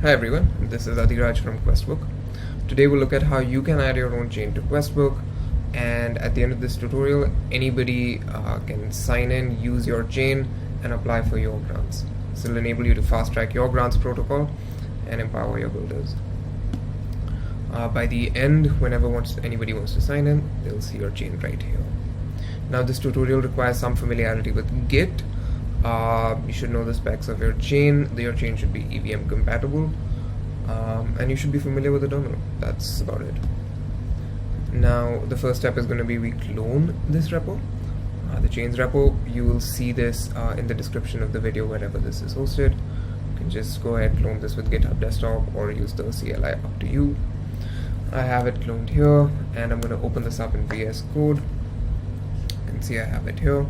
Hi everyone, this is Adhiraj from Questbook. Today we'll look at how you can add your own chain to Questbook, and at the end of this tutorial anybody can sign in, use your chain and apply for your grants. This will enable you to fast track your grants protocol and empower your builders. By the end, whenever anybody wants to sign in, they'll see your chain right here. Now this tutorial requires some familiarity with Git. You should know the specs of your chain. Your chain should be EVM compatible, and you should be familiar with the terminal. That's about it. Now the first step is going to be we clone this repo, the chains repo. You will see this in the description of the video wherever this is hosted. You can just go ahead, clone this with GitHub Desktop or use the CLI, up to you. I have it cloned here, and I'm going to open this up in VS Code. You can see I have it here.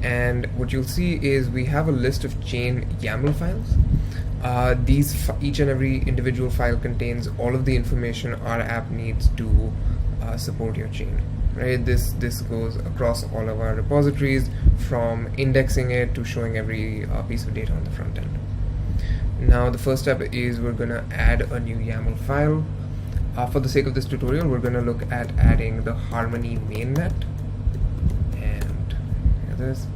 And what you'll see is we have a list of chain YAML files. Each and every individual file contains all of the information our app needs to support your chain. Right? This goes across all of our repositories, from indexing it to showing every piece of data on the front end. Now the first step is we're going to add a new YAML file. For the sake of this tutorial, we're going to look at adding the Harmony mainnet. This.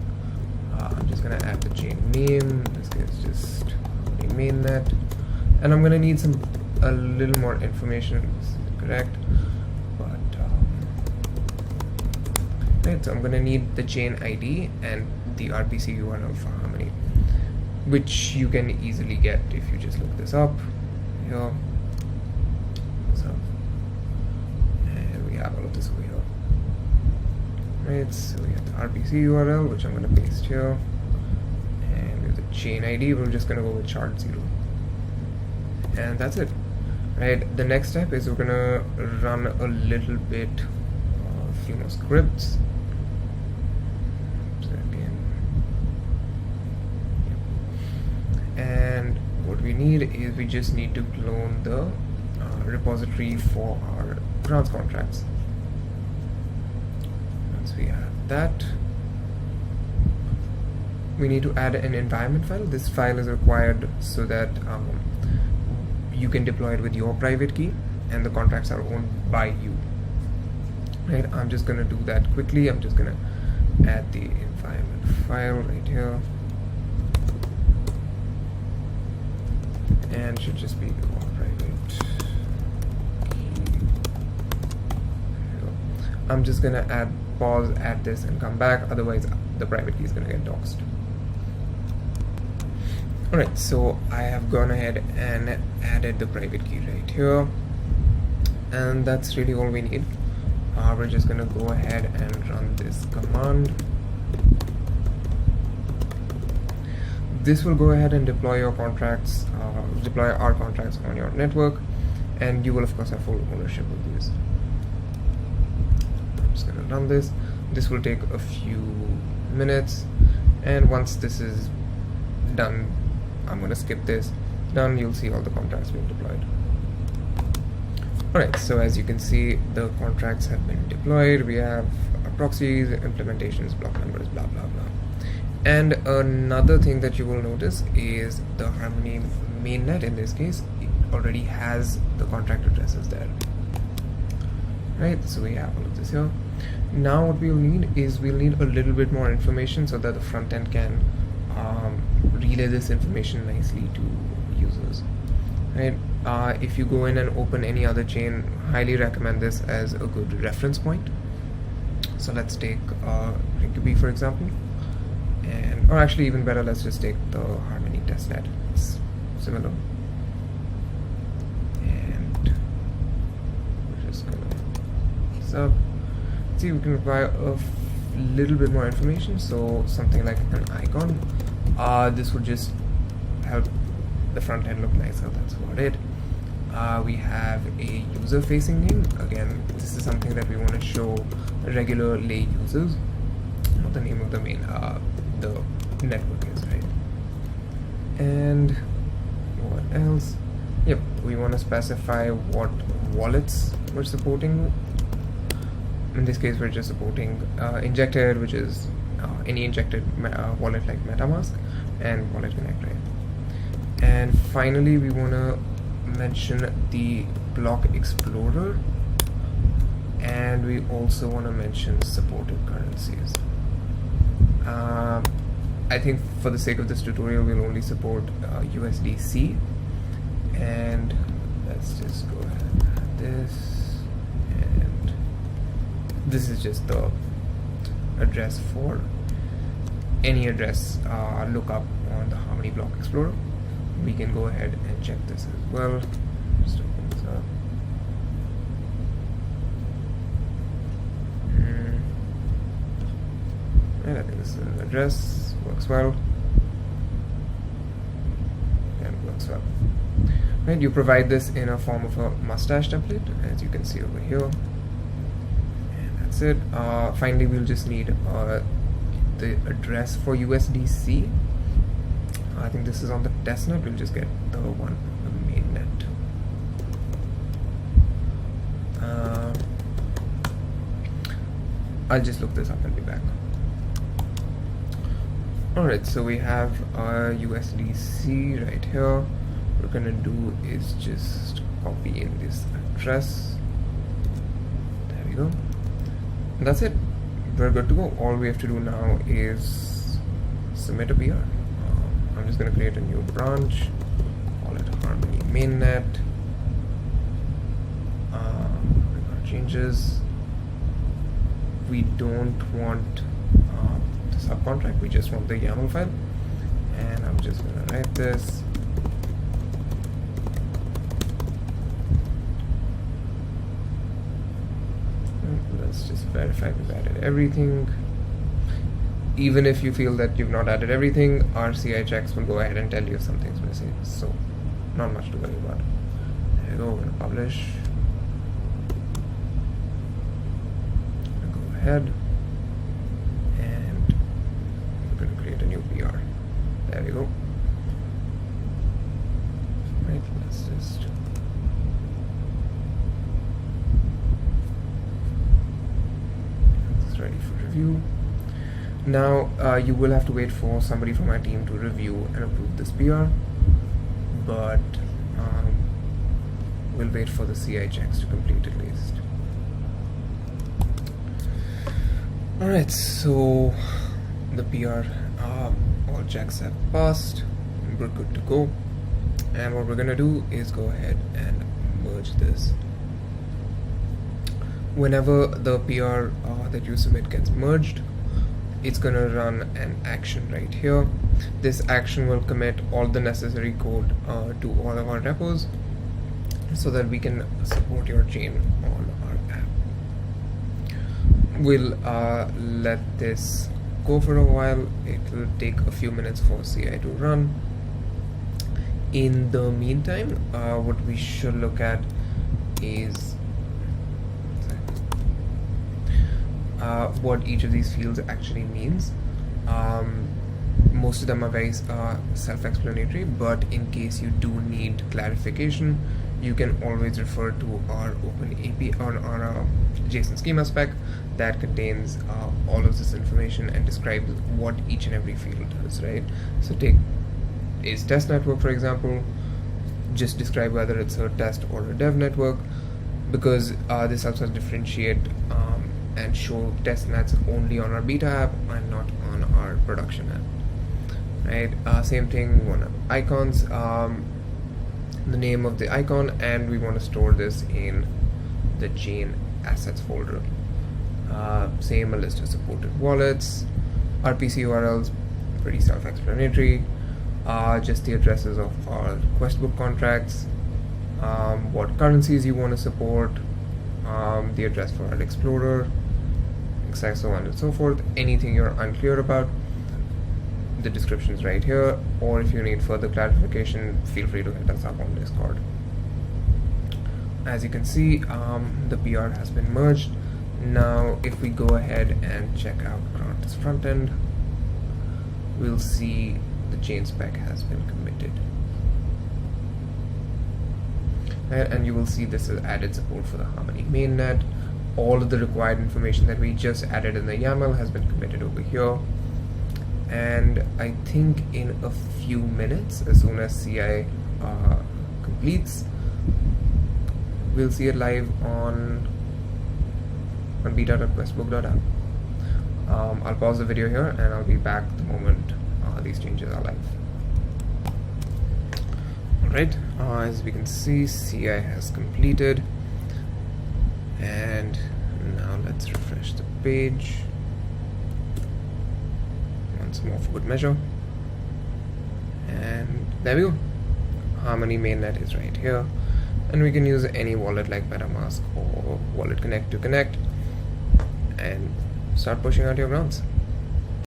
I'm just going to add the chain name. In this case, just mainnet, and I'm going to need a little more information. This is correct, but right. So I'm going to need the chain ID and the RPC URL for Harmony, which you can easily get if you just look this up here. So, and we have all of this over here. Right, so we have the RPC URL, which I'm going to paste here, and with the chain ID, we're just going to go with chart0, and that's it. Right, the next step is we're going to run a little bit, a few more scripts. So again, and what we need is we just need to clone the repository for our grants contracts. We have that. We need to add an environment file. This file is required so that you can deploy it with your private key and the contracts are owned by you. Right, I'm just going to do that quickly. I'm just going to add the environment file right here, and should just be the private key. I'm just going to pause, add this, and come back. Otherwise, the private key is going to get doxed. Alright, so I have gone ahead and added the private key right here, and that's really all we need. We're just going to go ahead and run this command. This will go ahead and deploy your contracts, deploy our contracts on your network, and you will of course have full ownership of these. I'm just going to run this. This will take a few minutes, and once this is done, I'm going to skip this. Done, you'll see all the contracts being deployed. Alright, so as you can see, the contracts have been deployed. We have proxies, implementations, block numbers, blah blah blah. And another thing that you will notice is the Harmony mainnet, in this case, it already has the contract addresses there. Right, so we have all of this here. Now what we'll need is we'll need a little bit more information so that the front end can relay this information nicely to users. Right, if you go in and open any other chain, highly recommend this as a good reference point. So let's take Rinkubi for example, or actually even better, let's just take the Harmony testnet. It's similar, and we're just gonna up. See, we can require a little bit more information, so something like an icon. This would just help the front end look nicer. That's about it. We have a user facing name. Again, this is something that we want to show regular lay users, not the name of the main the network is, right? And what else? Yep, we want to specify what wallets we're supporting. In this case, we're just supporting injected, which is any injected wallet like MetaMask, and Wallet Connect, right? And finally, we want to mention the block explorer, and we also want to mention supported currencies. I think for the sake of this tutorial, we'll only support USDC, and let's just go ahead and add this, and this is just the address for any address lookup on the Harmony Block Explorer. We can go ahead and check this as well. Just open this up. And I think this is an address, works well, and works well. Right, you provide this in a form of a mustache template, as you can see over here, and that's it. Finally, we'll just need the address for USDC. I think this is on the testnet. We'll just get the one on the mainnet. I'll just look this up and be back. Alright, so we have our USDC right here. What we're gonna do is just copy in this address. There we go. And that's it. We're good to go. All we have to do now is submit a PR. I'm just gonna create a new branch, call it Harmony Mainnet. Make our changes. We don't want the subcontract, we just want the YAML file, and I'm just gonna write this. Let's just verify we've added everything. Even if you feel that you've not added everything, our CI checks will go ahead and tell you if something's missing, so not much to worry about. There you go, we're gonna publish. Go ahead and we're going to create a new PR. There we go. Right, let's just it's ready for review. Now you will have to wait for somebody from our team to review and approve this PR, but we'll wait for the CI checks to complete at least. Alright, so the PR, all checks have passed, we're good to go, and what we're gonna do is go ahead and merge this. Whenever the PR that you submit gets merged, it's gonna run an action right here. This action will commit all the necessary code to all of our repos so that we can support your chain on our app. We'll let this go for a while. It will take a few minutes for CI to run. In the meantime, what we should look at is what each of these fields actually means. Most of them are very self-explanatory, but in case you do need clarification, you can always refer to our open API or our JSON schema spec that contains all of this information and describes what each and every field does, right? So take is test network, for example, just describe whether it's a test or a dev network, because this helps us differentiate and show test nets only on our beta app and not on our production app, right? Same thing, we want icons, the name of the icon, and we want to store this in the chain assets folder. Same, a list of supported wallets, RPC URLs, pretty self-explanatory, just the addresses of our Questbook contracts, what currencies you want to support, the address for our Explorer, so on and so forth. Anything you're unclear about, the description is right here, or if you need further clarification, feel free to hit us up on Discord. As you can see, the PR has been merged. Now if we go ahead and check out Grant's front end, we'll see the chain spec has been committed. And you will see this has added support for the Harmony mainnet. All of the required information that we just added in the YAML has been committed over here. and I think in a few minutes, as soon as CI completes, we'll see it live on beta.questbook.app. I'll pause the video here and I'll be back the moment these changes are live. Alright, as we can see, CI has completed, and now let's refresh the page once more for good measure, and there we go. Harmony mainnet is right here, and we can use any wallet like MetaMask or Wallet Connect to connect and start pushing out your grants.